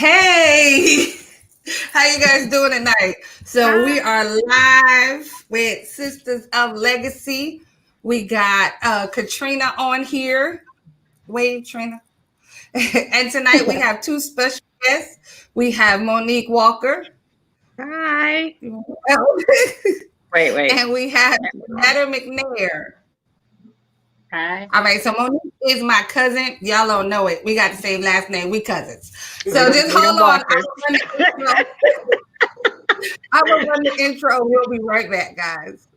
Hey, how you guys doing tonight? So we are live with Sisters of Legacy. We got Katrina on here. Wave, Trina. And tonight we have two special guests. We have Monique Walker. Hi. Wait. And we have Netta McNair. Hi. All right, so Monique is my cousin. Y'all don't know it. We got the same last name. We cousins. So just hold on. I will run the intro. We'll be right back, guys.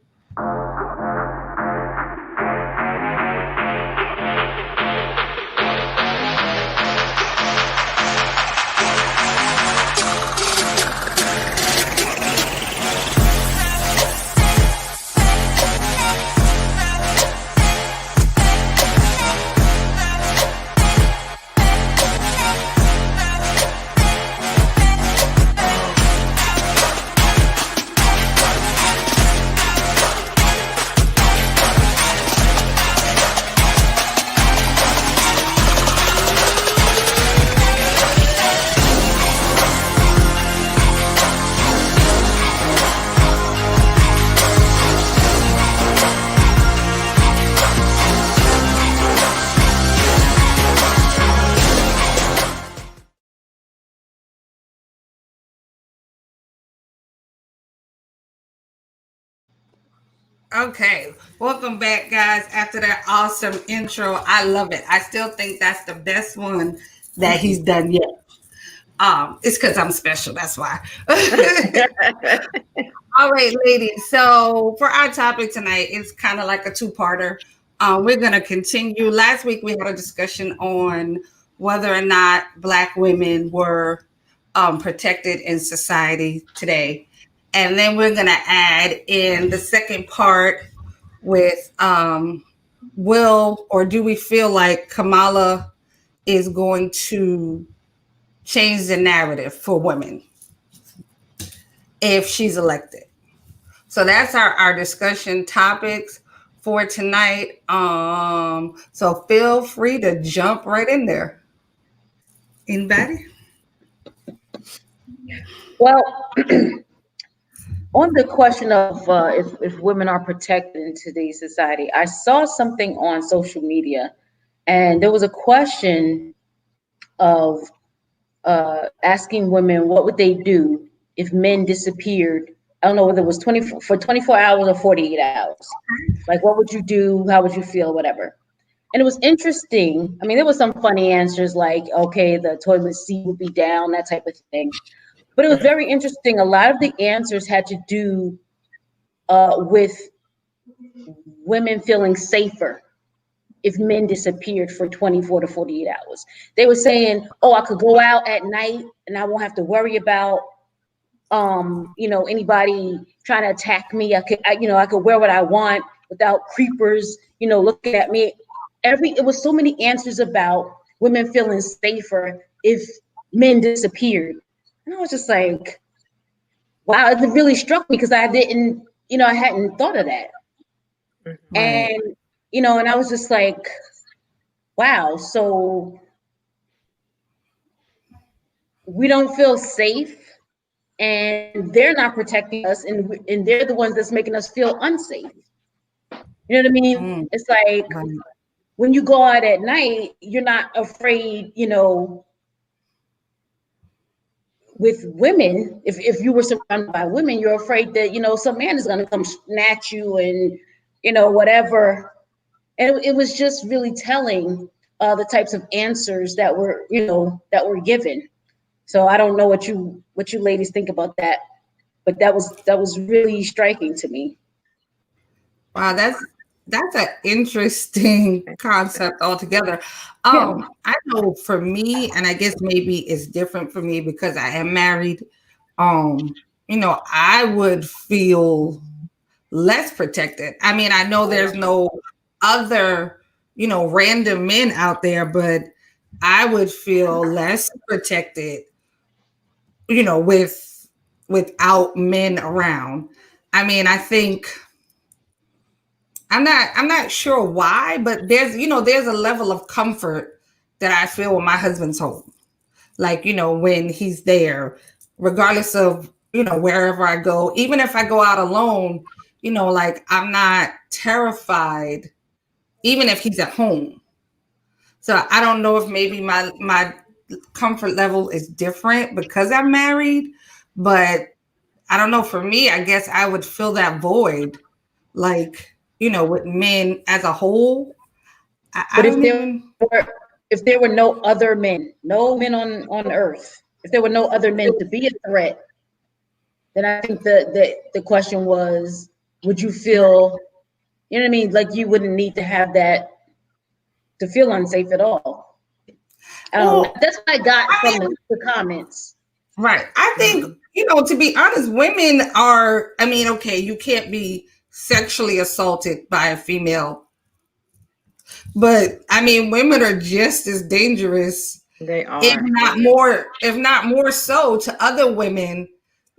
Okay, welcome back, guys. After that awesome intro, I love it. I still think that's the best one that he's done yet. It's because I'm special. That's why. All right, ladies. So for our topic tonight, it's kind of like a two-parter. We're going to continue. Last week we had a discussion on whether or not Black women were protected in society today. And then we're going to add in the second part with will or do we feel like Kamala is going to change the narrative for women if she's elected? So that's our discussion topics for tonight. So feel free to jump right in there. Anybody? Well, on the question of if women are protected in today's society, I saw something on social media, and there was a question of asking women what would they do if men disappeared. I don't know whether it was 24 hours or 48 hours. Like, what would you do? How would you feel? Whatever. And it was interesting. I mean, there was some funny answers like, okay, the toilet seat would be down, that type of thing. But it was very interesting. A lot of the answers had to do with women feeling safer if men disappeared for 24 to 48 hours. They were saying, oh, I could go out at night and I won't have to worry about, anybody trying to attack me. I could wear what I want without creepers, looking at me. It was so many answers about women feeling safer if men disappeared. And I was just like, wow, it really struck me because I hadn't thought of that. Mm-hmm. And I was just like, wow, so we don't feel safe and they're not protecting us and they're the ones that's making us feel unsafe. You know what I mean? Mm. It's like when you go out at night, you're not afraid, with women, if you were surrounded by women, you're afraid that, some man is going to come snatch you and, whatever. And it was just really telling the types of answers that were given. So I don't know what you ladies think about that, but that was really striking to me. Wow, that's an interesting concept altogether. I know for me, and I guess maybe it's different for me because I am married. I would feel less protected. I mean, I know there's no other, random men out there, but I would feel less protected, without men around. I mean, I think I'm not sure why, but there's a level of comfort that I feel when my husband's home. like, when he's there, regardless of, wherever I go, even if I go out alone, like I'm not terrified, even if he's at home. So I don't know if maybe my comfort level is different because I'm married, but I don't know. For me, I guess I would fill that void, like, with men as a whole. I But don't even. if there were no other men, no men on earth, if there were no other men to be a threat, then I think the question was, would you feel, you know what I mean? Like you wouldn't need to have that to feel unsafe at all. Well, That's what I got I from mean, the comments. right. I think, to be honest, women are, okay, you can't be sexually assaulted by a female, but women are just as dangerous, They if are. not more so to other women,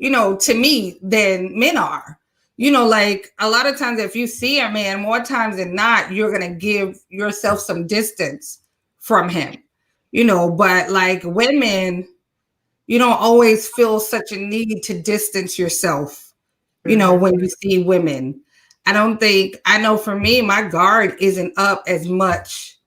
to me, than men are. Like a lot of times if you see a man, more times than not, you're going to give yourself some distance from him, but like women, you don't always feel such a need to distance yourself, when you see women. I know for me, my guard isn't up as much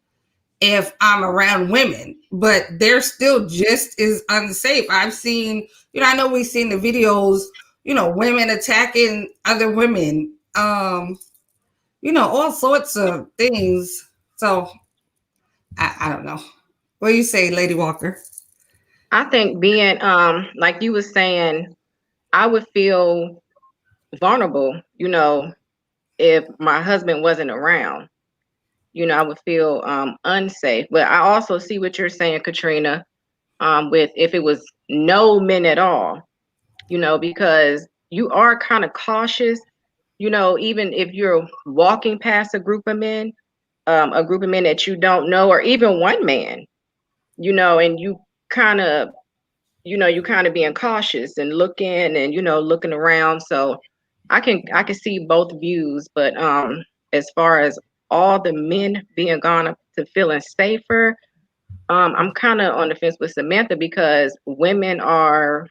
if I'm around women, but they're still just as unsafe. I've seen, I know we've seen the videos, women attacking other women, all sorts of things. So I don't know. What do you say, Lady Walker? I think being like you was saying, I would feel vulnerable, if my husband wasn't around. I would feel unsafe. But I also see what you're saying, Katrina, with if it was no men at all, because you are kind of cautious, even if you're walking past a group of men that you don't know, or even one man, and you kind of being cautious and looking and looking around. So I can see both views, but as far as all the men being gone to feeling safer, I'm kind of on the fence with Samantha because women are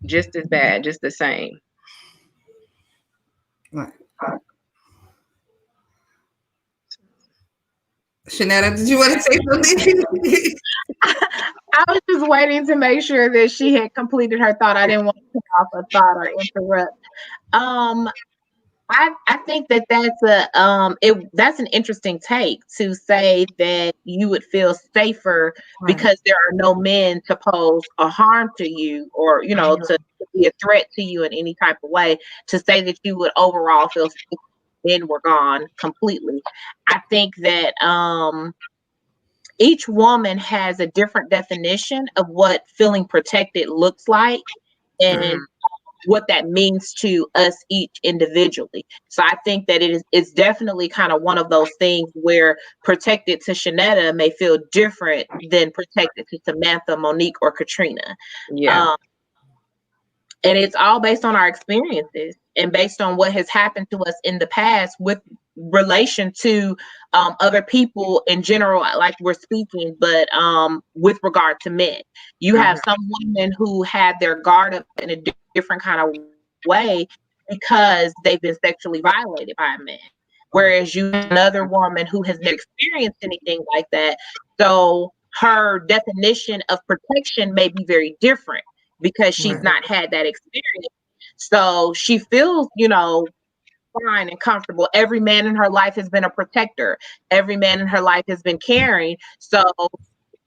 just as bad, just the same. Right. Shanetta, did you want to say something? I was just waiting to make sure that she had completed her thought. I didn't want to cut off a thought or interrupt. Um, I think that that's an interesting take to say that you would feel safer Right. because there are no men to pose a harm to you or to be a threat to you in any type of way. To say that you would overall feel safe when we're gone completely. I think that each woman has a different definition of what feeling protected looks like and what that means to us each individually. So I think that it's definitely kind of one of those things where protected to Shanetta may feel different than protected to Samantha, Monique, or Katrina. Yeah. And it's all based on our experiences and based on what has happened to us in the past with relation to other people in general, like we're speaking, but with regard to men. You have some women who have their guard up in a different kind of way because they've been sexually violated by a man. Whereas you have another woman who has never experienced anything like that. So her definition of protection may be very different because she's not had that experience. So she feels, fine and comfortable. Every man in her life has been a protector. Every man in her life has been caring. So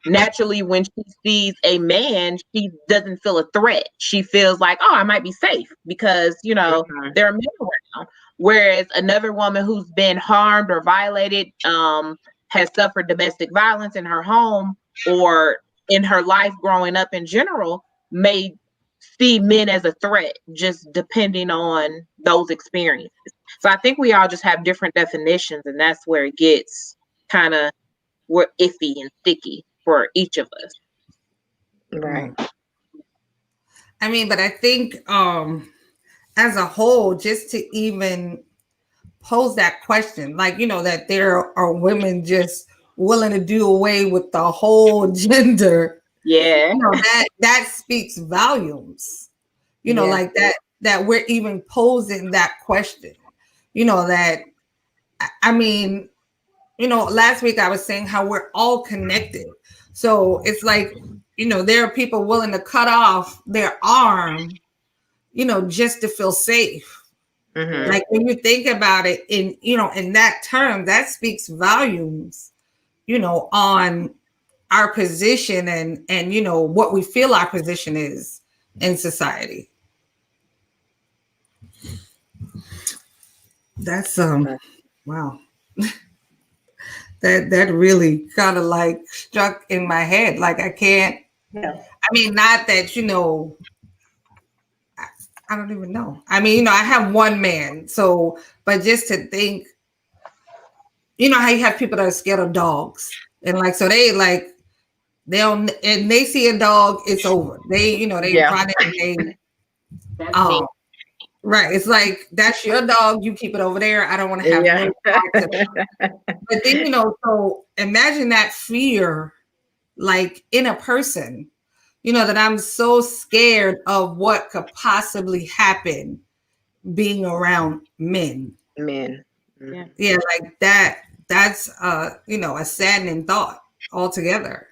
naturally, when she sees a man, she doesn't feel a threat. She feels like, oh, I might be safe because, there are men around. Whereas another woman who's been harmed or violated, has suffered domestic violence in her home or in her life growing up in general, may see men as a threat, just depending on those experiences. So I think we all just have different definitions, and that's where it gets kind of iffy and sticky for each of us. Right. But I think as a whole, just to even pose that question, like, that there are women just willing to do away with the whole gender Yeah. You know, that speaks volumes. You know, like that we're even posing that question. You know, that I mean, you know, last week I was saying how we're all connected. So it's like, you know, there are people willing to cut off their arm, you know, just to feel safe. Mm-hmm. Like when you think about it in, you know, in that term, that speaks volumes, you know, on our position and you know what we feel our position is in society. That's wow. That really kind of like struck in my head. Like I can't. Yeah. I mean, not that you know. I don't even know. I mean, you know, I have one man, so but just to think, you know, how you have people that are scared of dogs, and like so they like they don't, and they see a dog, it's over. They, you know, they run it and they That's me. right. It's like that's your dog. You keep it over there. I don't want to have no contact. But then you know, so imagine that fear, like in a person. You know that I'm so scared of what could possibly happen being around men. Men. Yeah. Yeah, like that. That's you know, a saddening thought altogether.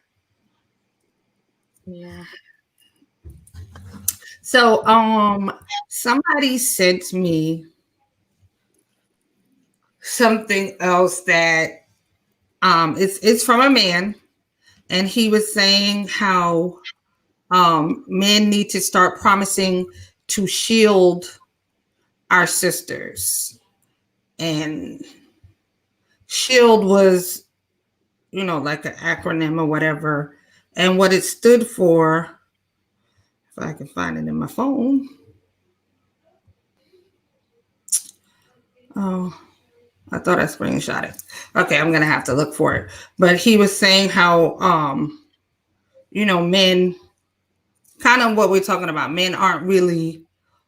Yeah. So somebody sent me something else that it's from a man, and he was saying how men need to start promising to shield our sisters. And shield was, you know, like an acronym or whatever. And what it stood for, if I can find it in my phone. Oh, I thought I screenshot it. Okay, I'm gonna have to look for it. But he was saying how you know, men, kind of what we're talking about, men aren't really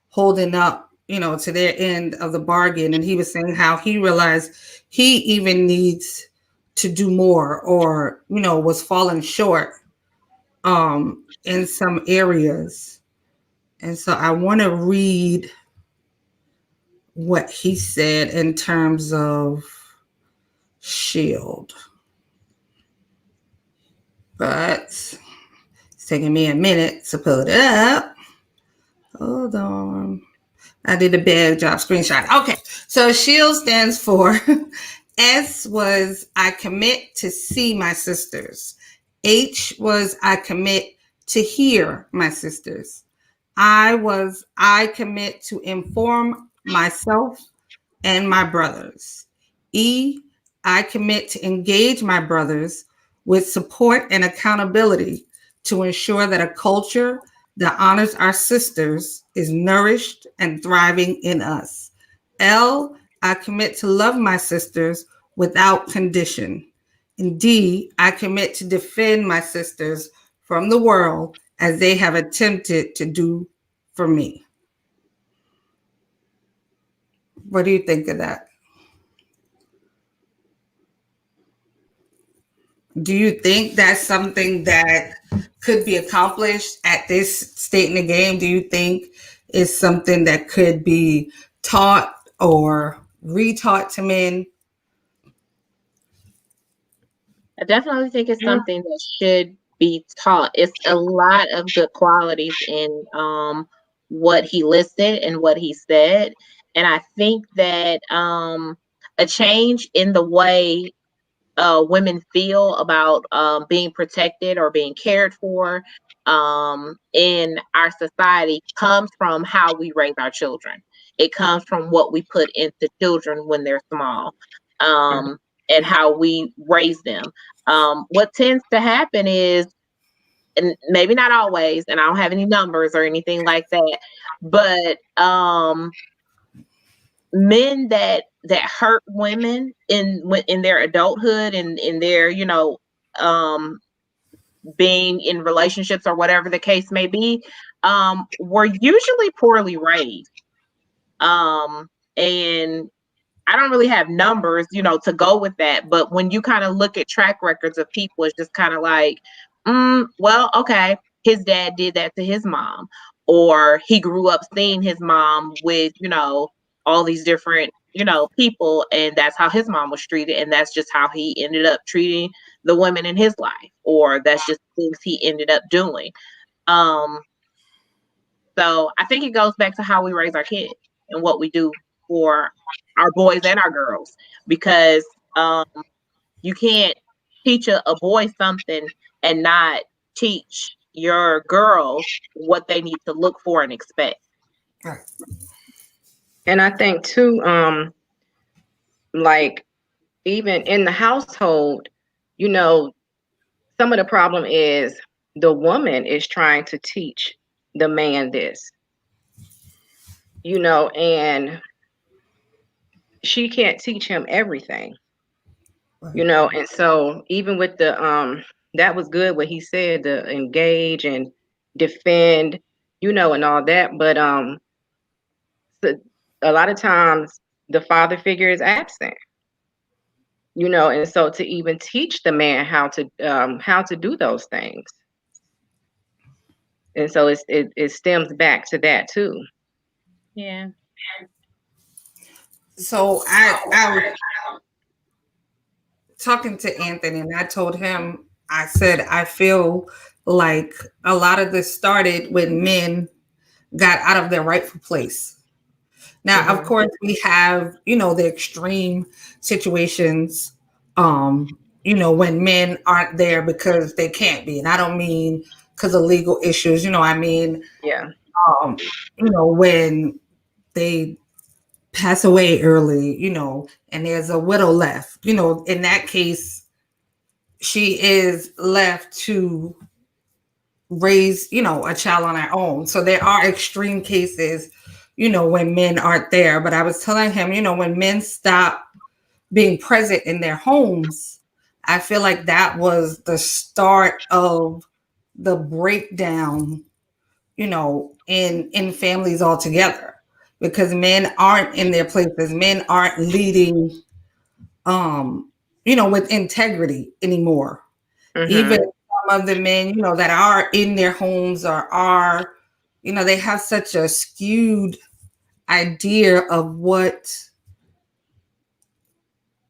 holding up, you know, to their end of the bargain. And he was saying how he realized he even needs to do more, or, you know, was falling short in some areas. And so I want to read what he said in terms of shield. But it's taking me a minute to pull it up. Hold on. I did a bad job screenshot. Okay. So shield stands for S was I commit to see my sisters. H was I commit to hear my sisters. I was I commit to inform myself and my brothers. E, I commit to engage my brothers with support and accountability to ensure that a culture that honors our sisters is nourished and thriving in us. L, I commit to love my sisters without condition. And D, I commit to defend my sisters from the world as they have attempted to do for me. What do you think of that? Do you think that's something that could be accomplished at this state in the game? Do you think it's something that could be taught or retaught to men? I definitely think it's something that should be taught. It's a lot of good qualities in what he listed and what he said. And I think that a change in the way women feel about being protected or being cared for in our society comes from how we raise our children. It comes from what we put into children when they're small, and how we raise them. What tends to happen is, and maybe not always, and I don't have any numbers or anything like that, but men that hurt women in their adulthood and in their, you know, being in relationships or whatever the case may be, were usually poorly raised. And I don't really have numbers, you know, to go with that. But when you kind of look at track records of people, it's just kind of like, well, okay, his dad did that to his mom, or he grew up seeing his mom with, all these different, people, and that's how his mom was treated, and that's just how he ended up treating the women in his life, or that's just things he ended up doing. Um, so I think it goes back to how we raise our kids and what we do for our boys and our girls, because you can't teach a boy something and not teach your girls what they need to look for and expect. Right. And I think too, like even in the household, some of the problem is the woman is trying to teach the man this, and she can't teach him everything, Right. and so even with the that was good what he said, to engage and defend, and all that, but so a lot of times the father figure is absent, and so to even teach the man how to do those things, and so it stems back to that too. Yeah. So I was talking to Anthony, and I told him, I said, I feel like a lot of this started when men got out of their rightful place. Now, of course, we have, the extreme situations, when men aren't there because they can't be. And I don't mean because of legal issues, I mean, Yeah. When they pass away early, and there's a widow left, in that case, she is left to raise, a child on her own. So there are extreme cases, when men aren't there. But I was telling him, when men stop being present in their homes, I feel like that was the start of the breakdown, in families altogether, because men aren't in their places. Men aren't leading, with integrity anymore. Even some of the men, that are in their homes or are, they have such a skewed idea of what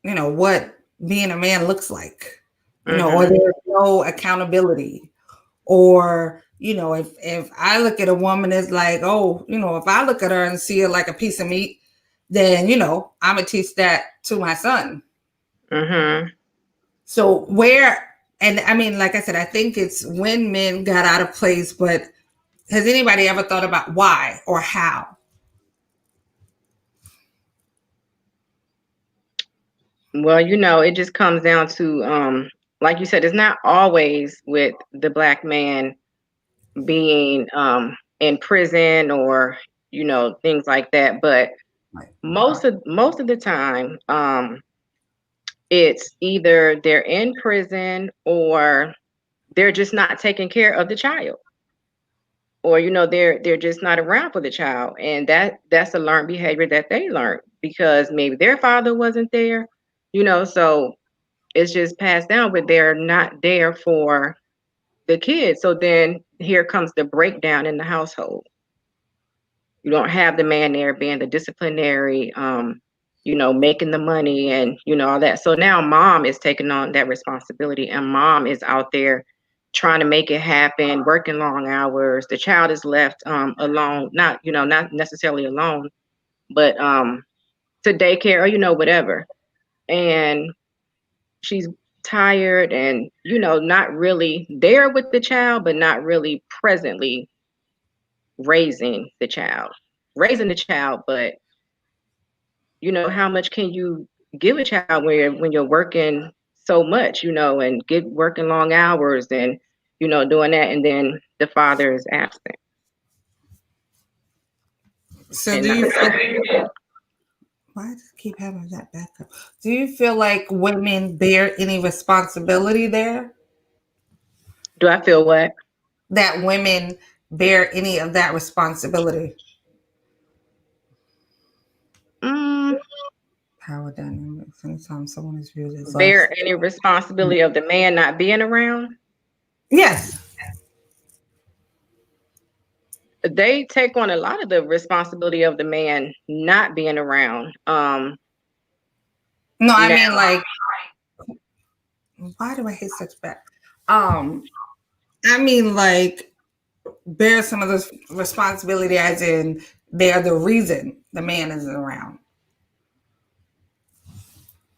being a man looks like, or there's no accountability, or, if I look at a woman, it's like, oh, if I look at her and see her like a piece of meat, then, I'm gonna teach that to my son. So and I mean, like I said, I think it's when men got out of place, but has anybody ever thought about why or how? Well, it just comes down to, like you said, it's not always with the black man being in prison or, things like that. But Right. most of the time, it's either they're in prison or they're just not taking care of the child, or they're just not around for the child, and that's a learned behavior that they learned because maybe their father wasn't there, so it's just passed down, but they're not there for the kids. So then here comes the breakdown in the household. You don't have the man there being the disciplinary, making the money and, all that. So now mom is taking on that responsibility, and mom is out there trying to make it happen, working long hours. The child is left alone, not necessarily alone, but to daycare or, whatever. And she's tired and, not really there with the child, but not really presently raising the child. But how much can you give a child when you're working so much, and working long hours and, doing that, and then the father is absent. So do you feel, why does it keep having that backup? Do you feel like women bear any responsibility there? Do I feel what? That women bear any of that responsibility? Power dynamics. Anytime someone is viewed as Bear any responsibility of the man not being around? Yes. They take on a lot of the responsibility of the man not being around. No, I Now, mean, like, why do I hate such bad? I mean, like, bear some of this responsibility, as in they're the reason the man isn't around.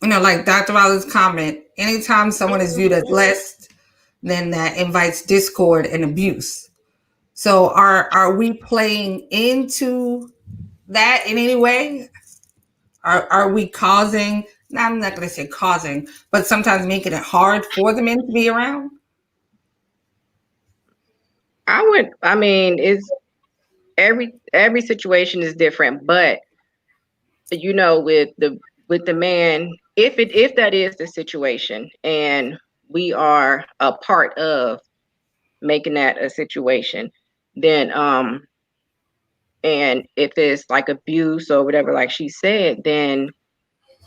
You know, like Dr. Waller's comment, anytime someone is viewed as less, then that invites discord and abuse. So are we playing into that in any way? Are we causing, I'm not going to say causing, but sometimes making it hard for the men to be around? I mean, it's every situation is different, but you know, with the man, if that is the situation and we are a part of making that a situation, then and if it's like abuse or whatever, like she said, then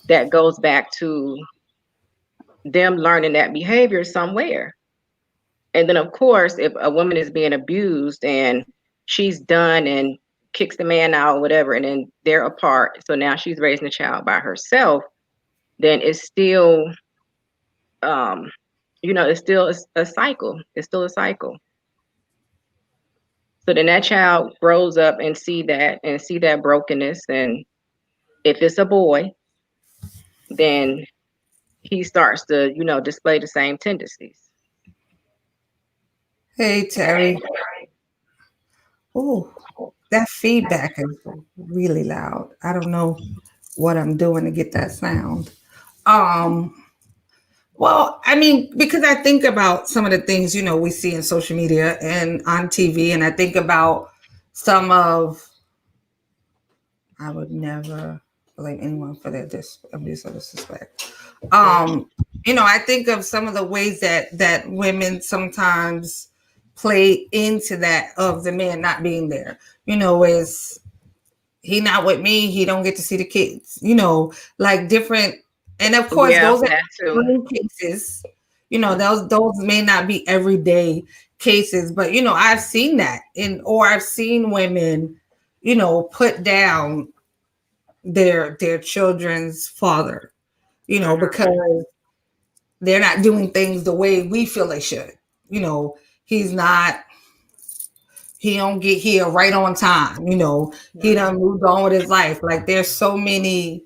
that goes back to them learning that behavior somewhere. And then of course, if a woman is being abused and she's done and kicks the man out or whatever, and then they're apart, so now she's raising a child by herself, then it's still you know, it's still a cycle. It's still a cycle. So then that child grows up and see that brokenness, and if it's a boy, then he starts to, you know, display the same tendencies. Hey, Terry. Oh, that feedback is really loud. I don't know what I'm doing to get that sound. Well, I mean, because I think about some of the things, you know, we see in social media and on TV, and I think about some of, I would never blame anyone for their abuse or disrespect. You know, I think of some of the ways that women sometimes play into that of the man not being there. You know, is he not with me? He don't get to see the kids. You know, like different, and of course those are extreme cases. You know, those may not be everyday cases, but you know, I've seen that or I've seen women, you know, put down their children's father, you know, because they're not doing things the way we feel they should. You know, he don't get here right on time. You know, he done moved on with his life. Like there's so many,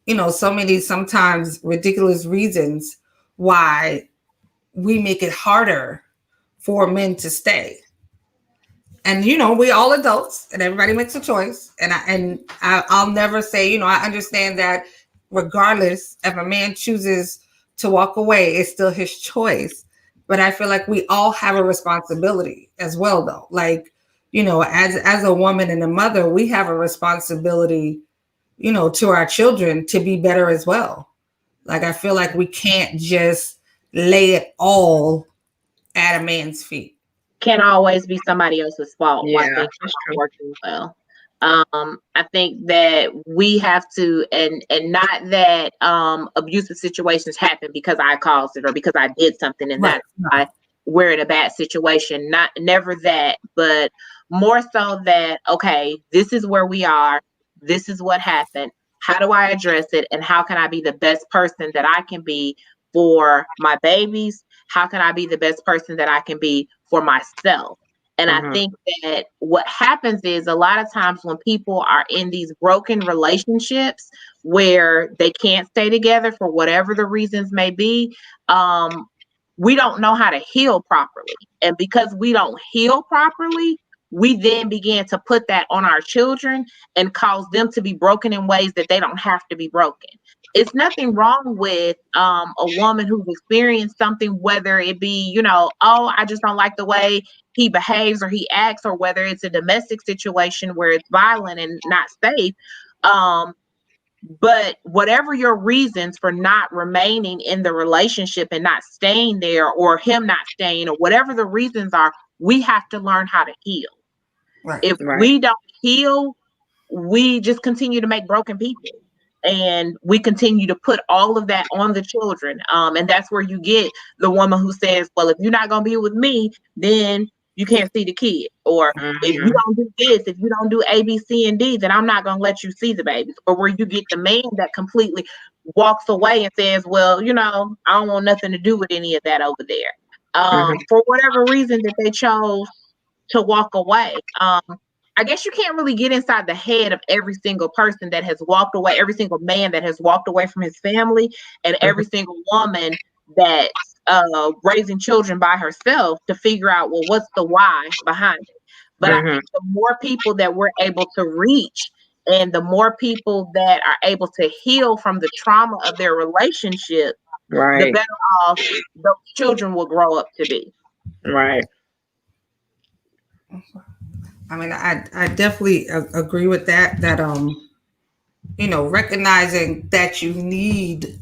you know, so many sometimes ridiculous reasons why we make it harder for men to stay. And you know, we all adults, and everybody makes a choice. And I'll never say, you know, I understand that regardless if a man chooses to walk away, it's still his choice. But I feel like we all have a responsibility as well, though. Like, you know, as a woman and a mother, we have a responsibility, you know, to our children to be better as well. Like, I feel like we can't just lay it all at a man's feet. Can't always be somebody else's fault. Yeah, why things aren't working well. I think that we have to, and not that abusive situations happen because I caused it or because I did something, and that's why we're in a bad situation. Never that, but more so that, okay, this is where we are. This is what happened. How do I address it? And how can I be the best person that I can be for my babies? How can I be the best person that I can be for myself? And I think that what happens is a lot of times when people are in these broken relationships where they can't stay together for whatever the reasons may be, we don't know how to heal properly. And because we don't heal properly, we then begin to put that on our children and cause them to be broken in ways that they don't have to be broken. It's nothing wrong with a woman who's experienced something, whether it be, you know, oh, I just don't like the way he behaves or he acts, or whether it's a domestic situation where it's violent and not safe. But whatever your reasons for not remaining in the relationship and not staying there, or him not staying, or whatever the reasons are, we have to learn how to heal. If we don't heal, we just continue to make broken people. And we continue to put all of that on the children. And that's where you get the woman who says, well, if you're not going to be with me, then you can't see the kid. Or if you don't do this, if you don't do A, B, C, and D, then I'm not going to let you see the babies. Or where you get the man that completely walks away and says, well, you know, I don't want nothing to do with any of that over there. For whatever reason that they chose to walk away. I guess you can't really get inside the head of every single person that has walked away, every single man that has walked away from his family, and every single woman that's raising children by herself to figure out, well, what's the why behind it. But I think the more people that we're able to reach and the more people that are able to heal from the trauma of their relationship, the better off those children will grow up to be. Right. I mean, I definitely agree with that, you know, recognizing that you need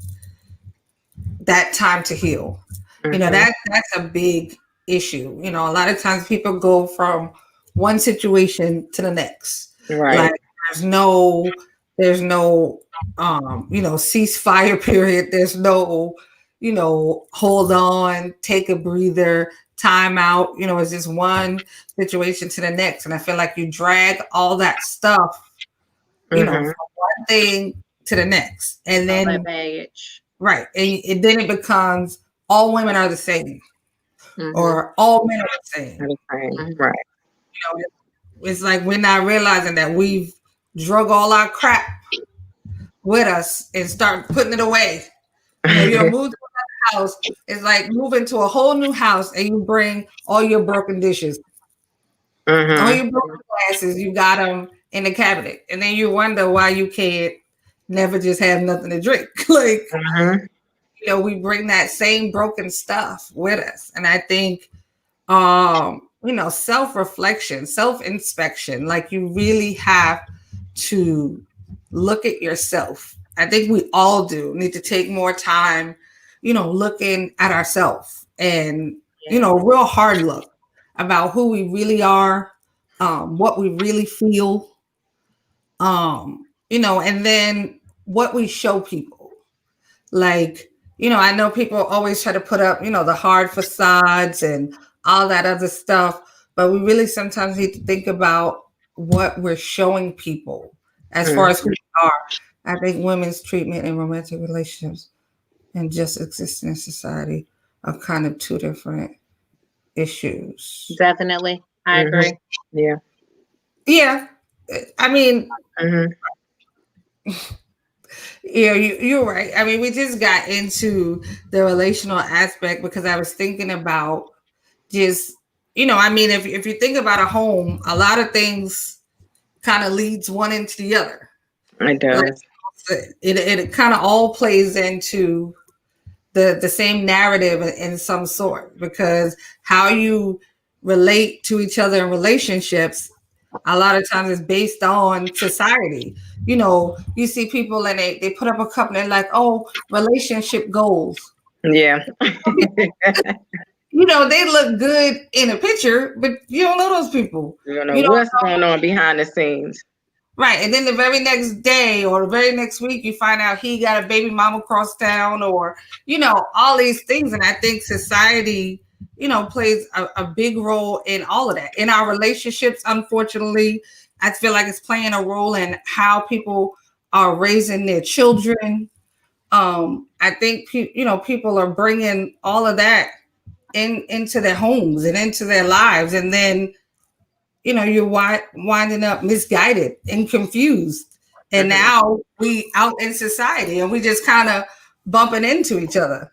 that time to heal. You know, that's a big issue. You know, a lot of times people go from one situation to the next. Right. Like there's no you know, ceasefire period. There's no, you know, hold on, take a breather, time out. You know, it's just one situation to the next. And I feel like you drag all that stuff, you know, from one thing to the next. And then all that baggage. Right. And then it becomes all women are the same. Or all men are the same. Right. You know, it's like we're not realizing that we've drug all our crap with us and start putting it away. You know, you're moved to another house. It's like moving to a whole new house and you bring all your broken dishes. All your broken glasses, you got them in the cabinet. And then you wonder why you can't never just have nothing to drink. Like, you know, we bring that same broken stuff with us. And I think, you know, self-reflection, self-inspection, like you really have to look at yourself. I think we all do need to take more time, you know, looking at ourselves and, you know, real hard look about who we really are, what we really feel, you know, and then what we show people. Like, you know, I know people always try to put up, you know, the hard facades and all that other stuff, but we really sometimes need to think about what we're showing people as far as who we are. I think women's treatment in romantic relationships and just existing in society are kind of two different issues. Definitely. I agree. Yeah. Yeah. I mean, yeah, you're right. I mean, we just got into the relational aspect because I was thinking about just, you know, I mean, if you think about a home, a lot of things kind of leads one into the other. It does. Like, it kind of all plays into the same narrative in some sort, because how you relate to each other in relationships a lot of times is based on society. You know, you see people and they put up a cup and they're like, oh, relationship goals. Yeah. You know, they look good in a picture, but you don't know those people. You don't know what's going on behind the scenes. Right. And then the very next day or the very next week, you find out he got a baby mama cross town, or, you know, all these things. And I think society, you know, plays a big role in all of that. In our relationships, unfortunately, I feel like it's playing a role in how people are raising their children. I think, you know, people are bringing all of that into their homes and into their lives. And then, you know, you're winding up misguided and confused. And now we out in society and we just kind of bumping into each other.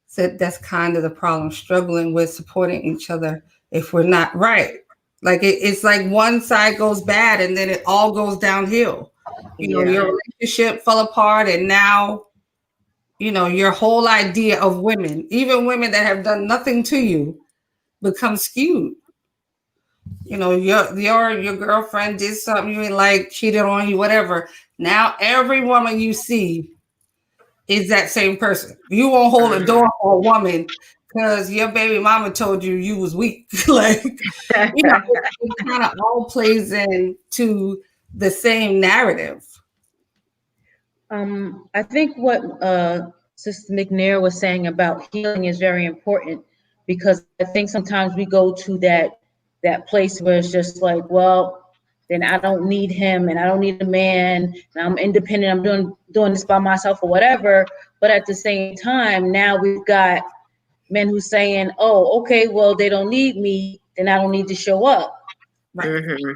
So that's kind of the problem, struggling with supporting each other if we're not right. Like it's like one side goes bad and then it all goes downhill. You know, your relationship fell apart, and now, you know, your whole idea of women, even women that have done nothing to you, become skewed. You know, your girlfriend did something you didn't like, cheated on you, whatever. Now every woman you see is that same person. You won't hold a door for a woman because your baby mama told you was weak. Like, you know, it kind of all plays into the same narrative. I think what Sister McNair was saying about healing is very important, because I think sometimes we go to that place where it's just like, well, then I don't need him and I don't need a man and I'm independent. I'm doing this by myself or whatever. But at the same time, now we've got men who's saying, oh, okay, well, they don't need me, then I don't need to show up. Right. Mm-hmm.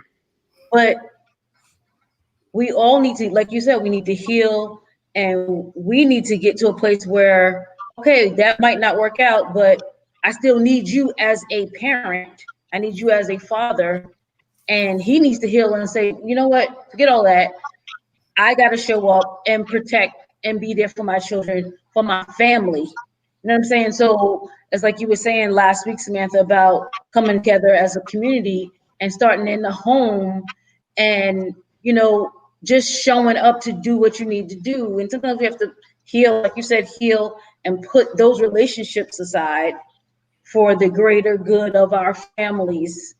But we all need to, like you said, we need to heal, and we need to get to a place where, okay, that might not work out, but I still need you as a parent. I need you as a father. And he needs to heal and say, you know what, forget all that. I got to show up and protect and be there for my children, for my family. You know what I'm saying? So it's like you were saying last week, Samantha, about coming together as a community and starting in the home, and, you know, just showing up to do what you need to do. And sometimes we have to heal, like you said, heal and put those relationships aside for the greater good of our families.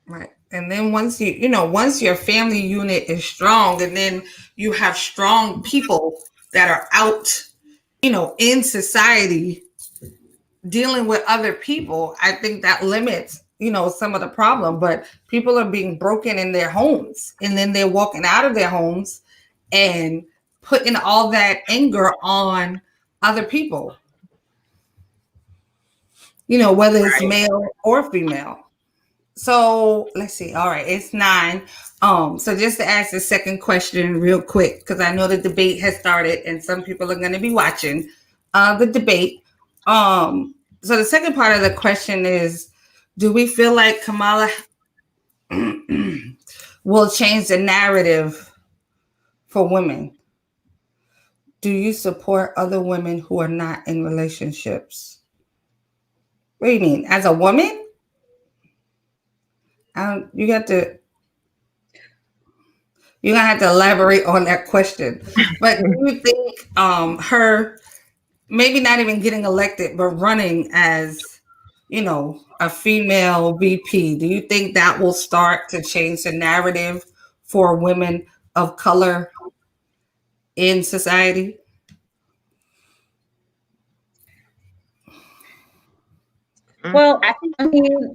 Right. And then once once your family unit is strong, and then you have strong people that are out, in society dealing with other people, I think that limits, some of the problem. But people are being broken in their homes, and then they're walking out of their homes and putting all that anger on other people, whether it's male or female. So let's see. All right, it's 9. So just to ask the second question real quick, because I know the debate has started and some people are going to be watching the debate. So the second part of the question is, do we feel like Kamala will change the narrative for women? Do you support other women who are not in relationships? What do you mean? As a woman? You're gonna have to elaborate on that question. But do you think her maybe not even getting elected, but running as, a female VP, do you think that will start to change the narrative for women of color in society? Well, I mean,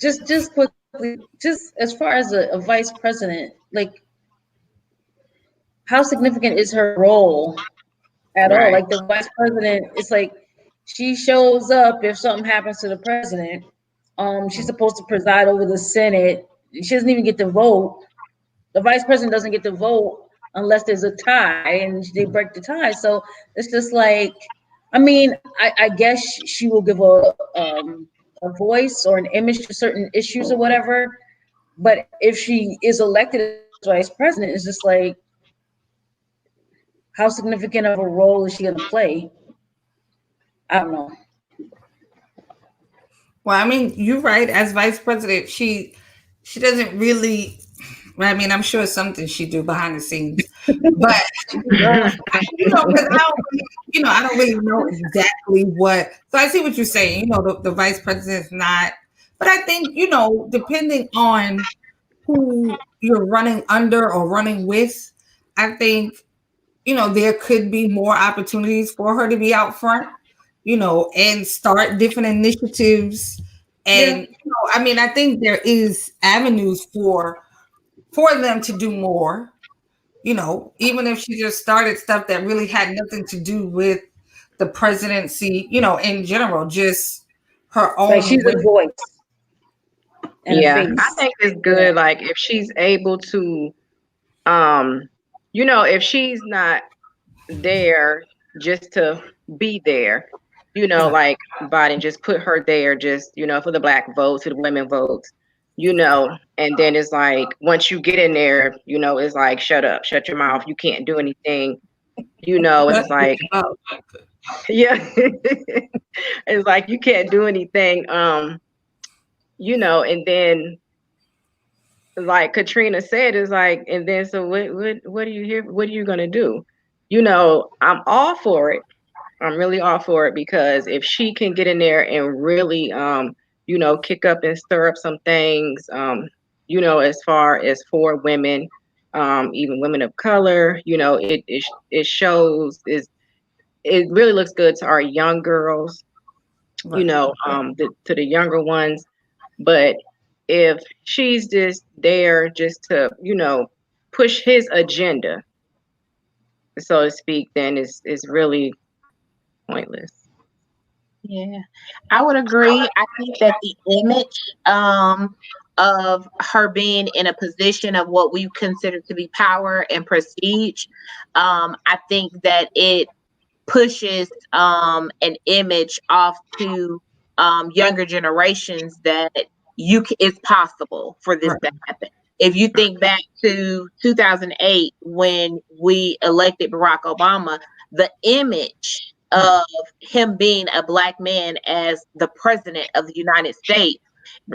just quickly, just as far as a vice president, like, how significant is her role at all? Like, the vice president, it's like she shows up if something happens to the president. She's supposed to preside over the Senate. She doesn't even get to vote. The vice president doesn't get to vote unless there's a tie and they break the tie. So it's just like, I mean, I guess she will give a voice or an image to certain issues or whatever. But if she is elected as vice president, it's just like, how significant of a role is she going to play? I don't know. Well, I mean, you're right. As vice president, she doesn't really. I mean, I'm sure it's something she do behind the scenes, but because I don't really know exactly what. So I see what you're saying. The vice president is not, but I think depending on who you're running under or running with, I think there could be more opportunities for her to be out front, and start different initiatives. And I mean, I think there is avenues for them to do more, even if she just started stuff that really had nothing to do with the presidency, in general, just her own. Like, she's a voice. Yeah, I think it's good. Like, if she's able to, if she's not there just to be there, like Biden just put her there just, for the Black votes, for the women votes, and then it's like, once you get in there, it's like, shut up, shut your mouth, you can't do anything, it's like, yeah, it's like, you can't do anything, and then, like Katrina said, is like, and then, so what are you here? What are you going to do? I'm all for it. I'm really all for it, because if she can get in there and really, kick up and stir up some things, as far as for women, even women of color. You know, it shows it really looks good to our young girls, you know, to the younger ones. But if she's just there just to, you know, push his agenda, so to speak, then it's really pointless. Yeah, I would agree. I think that the image of her being in a position of what we consider to be power and prestige, I think that it pushes an image off to younger generations that it's possible for this to happen. If you think back to 2008 when we elected Barack Obama, the image of him being a Black man as the president of the United States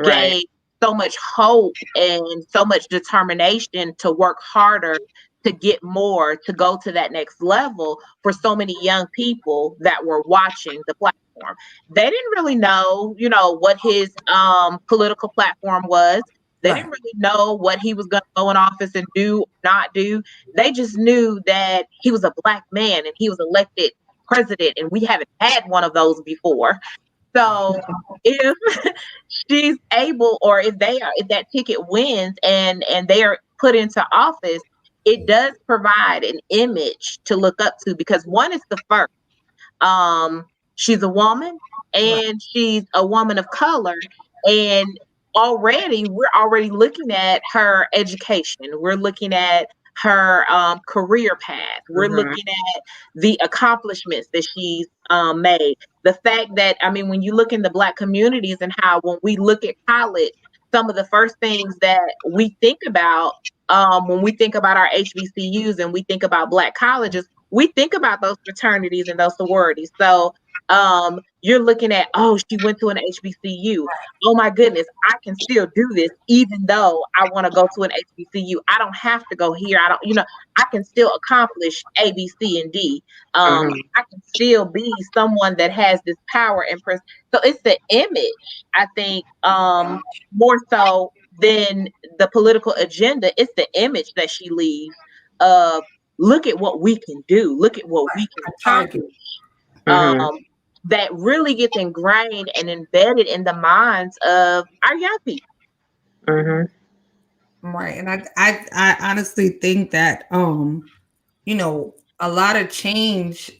gave so much hope and so much determination to work harder, to get more, to go to that next level for so many young people that were watching the platform. They didn't really know, you know, what his political platform was. They didn't really know what he was going to go in office and do or not do. They just knew that he was a Black man and he was elected president, and we haven't had one of those before. So if she's able, or if that ticket wins and they are put into office, it does provide an image to look up to, because one is the first. She's a woman, and she's a woman of color, and we're already looking at her education. We're looking at her career path. We're looking at the accomplishments that she's made. The fact that, I mean, when you look in the Black communities and how when we look at college, some of the first things that we think about when we think about our HBCUs and we think about Black colleges, we think about those fraternities and those sororities. So you're looking at, oh, she went to an HBCU. Oh my goodness, I can still do this even though I want to go to an HBCU. I don't have to go here. I can still accomplish A, B, C, and D. I can still be someone that has this power and press. So it's the image, I think, more so than the political agenda. It's the image that she leaves of, look at what we can do. Look at what we can accomplish. That really gets ingrained and embedded in the minds of our young people. Right. And I honestly think that, you know, a lot of change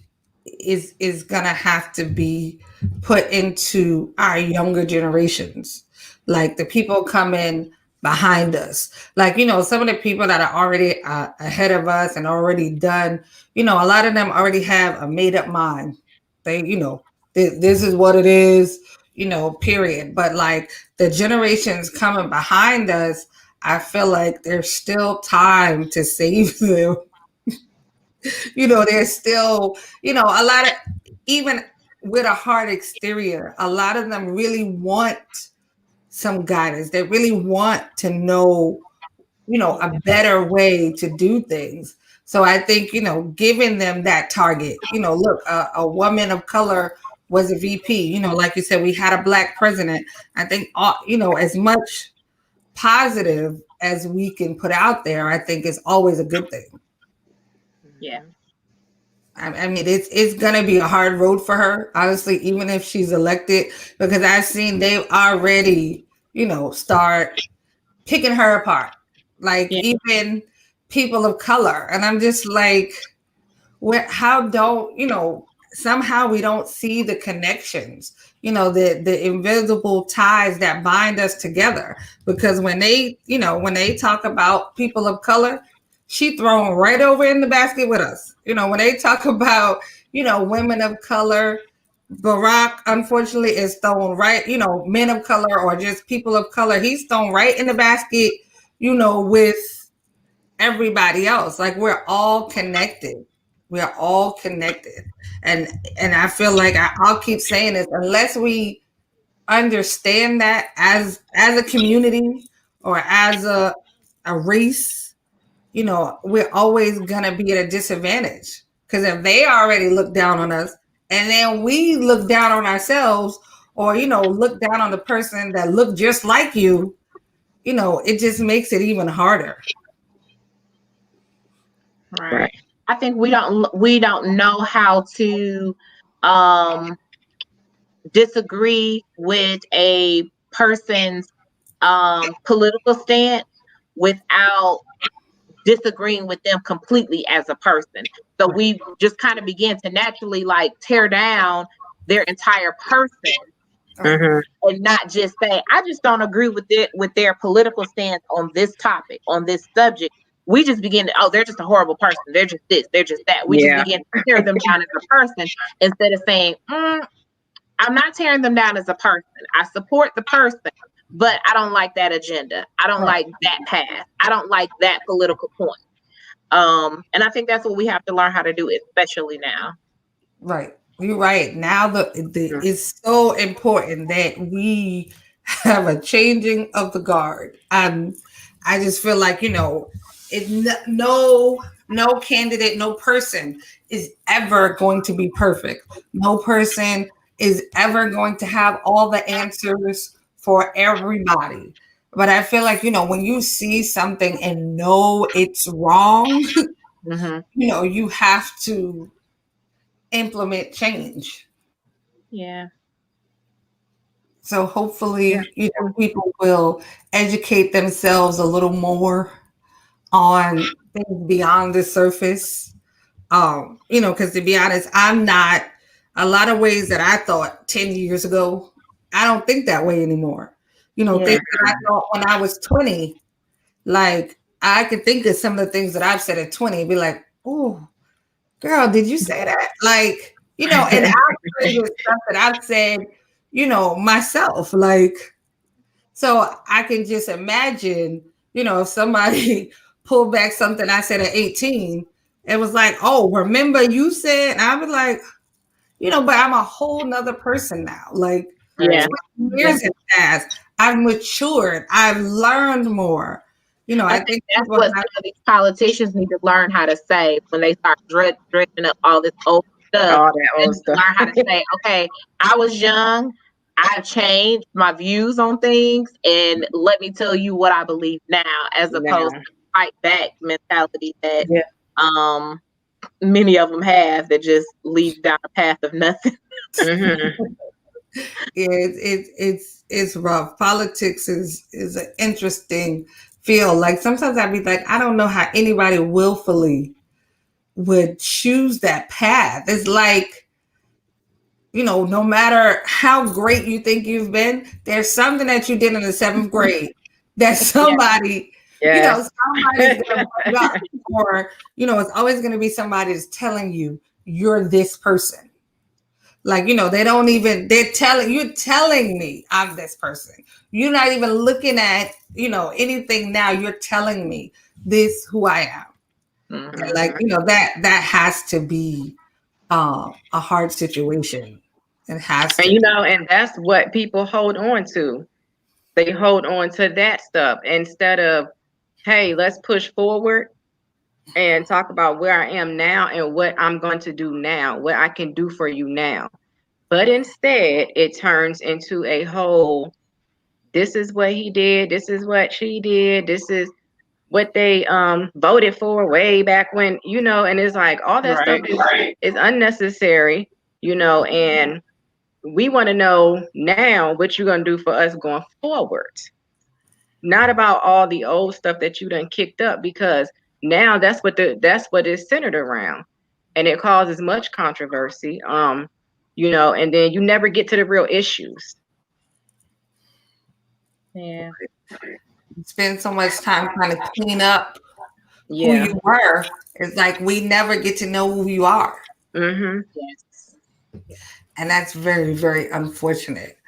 is gonna have to be put into our younger generations, like the people coming behind us, like, you know, some of the people that are already ahead of us and already done, you know, a lot of them already have a made up mind. They, you know, this is what it is, you know, period. But like the generations coming behind us, I feel like there's still time to save them. You know, there's still, you know, a lot of, even with a hard exterior, a lot of them really want some guidance. They really want to know, you know, a better way to do things. So I think, you know, giving them that target, you know, look, a woman of color was a VP, you know, like you said, we had a Black president. I think, you know, as much positive as we can put out there, I think is always a good thing. Yeah. I mean, it's gonna be a hard road for her, honestly, even if she's elected, because I've seen they've already, you know, start picking her apart, like even people of color, and I'm just like, how don't, you know, somehow we don't see the connections, you know, the invisible ties that bind us together, because when they, you know, when they talk about people of color, she thrown right over in the basket with us. You know, when they talk about, you know, women of color, Barack, unfortunately, is thrown right, you know, men of color or just people of color, he's thrown right in the basket, you know, with everybody else. Like, we're all connected. We're all connected. And I feel like I'll keep saying this, unless we understand that as a community or as a race, you know, we're always gonna be at a disadvantage, because if they already look down on us and then we look down on ourselves, or, you know, look down on the person that looked just like you, you know, it just makes it even harder. Right. I think we don't know how to disagree with a person's political stance without disagreeing with them completely as a person. So we just kind of begin to naturally like tear down their entire person and not just say, I just don't agree with it with their political stance on this topic, on this subject. We just begin to, oh, they're just a horrible person. They're just this, they're just that. We just begin to tear them down as a person instead of saying, I'm not tearing them down as a person. I support the person, but I don't like that agenda. I don't like that path. I don't like that political point. And I think that's what we have to learn how to do, especially now. Right. You're right. Now it's so important that we have a changing of the guard. I just feel like, no candidate, no person is ever going to be perfect. No person is ever going to have all the answers for everybody. But I feel like, when you see something and know it's wrong, you have to implement change. Yeah. So hopefully, people will educate themselves a little more on things beyond the surface. Because to be honest, I'm not a lot of ways that I thought 10 years ago. I don't think that way anymore. Things that I thought when I was 20, like I could think of some of the things that I've said at 20 and be like, oh, girl, did you say that? Like, and I've said stuff that I've said, myself, like, so I can just imagine, if somebody pulled back something I said at 18, it was like, oh, remember you said, and I was like, but I'm a whole nother person now. Like, 20 years have passed. I've matured. I've learned more. I think that's what some of these politicians need to learn how to say when they start dredging up all this old stuff. All that old stuff. Learn how to say, okay, I was young. I've changed my views on things, and let me tell you what I believe now, as opposed to fight back mentality that many of them have that just leads down a path of nothing. It's rough. Politics is an interesting field. Like sometimes I'd be like, I don't know how anybody willfully would choose that path. It's like, no matter how great you think you've been, there's something that you did in the 7th grade that somebody, somebody's going to bring up, or, it's always going to be somebody that's telling you you're this person. Like, they don't even, you're telling me I'm this person. You're not even looking at, anything now. You're telling me this who I am. And like, that has to be a hard situation. It has to. And that's what people hold on to. They hold on to that stuff instead of, hey, let's push forward and talk about where I am now and what I'm going to do now, what I can do for you now. But instead, it turns into a whole, this is what he did, this is what she did, this is what they voted for way back when, and it's like all that stuff is unnecessary, and we want to know now what you're going to do for us going forward. Not about all the old stuff that you done kicked up, because now that's what it's centered around, and it causes much controversy. And then you never get to the real issues. Yeah. Spend so much time trying to clean up who you were. It's like we never get to know who you are. Yes. And that's very, very unfortunate.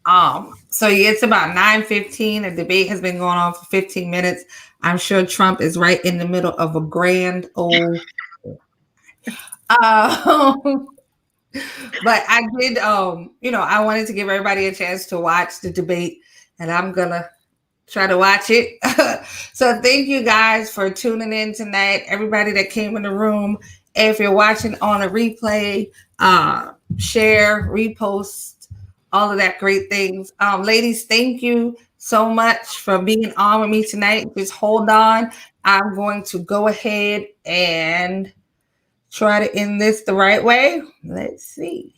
So it's about 9:15. The debate has been going on for 15 minutes. I'm sure Trump is right in the middle of a grand old. But I did, I wanted to give everybody a chance to watch the debate, and I'm gonna try to watch it. So thank you guys for tuning in tonight. Everybody that came in the room. If you're watching on a replay, share, repost, all of that great things. Ladies, thank you so much for being on with me tonight. Just hold on. I'm going to go ahead and try to end this the right way. Let's see.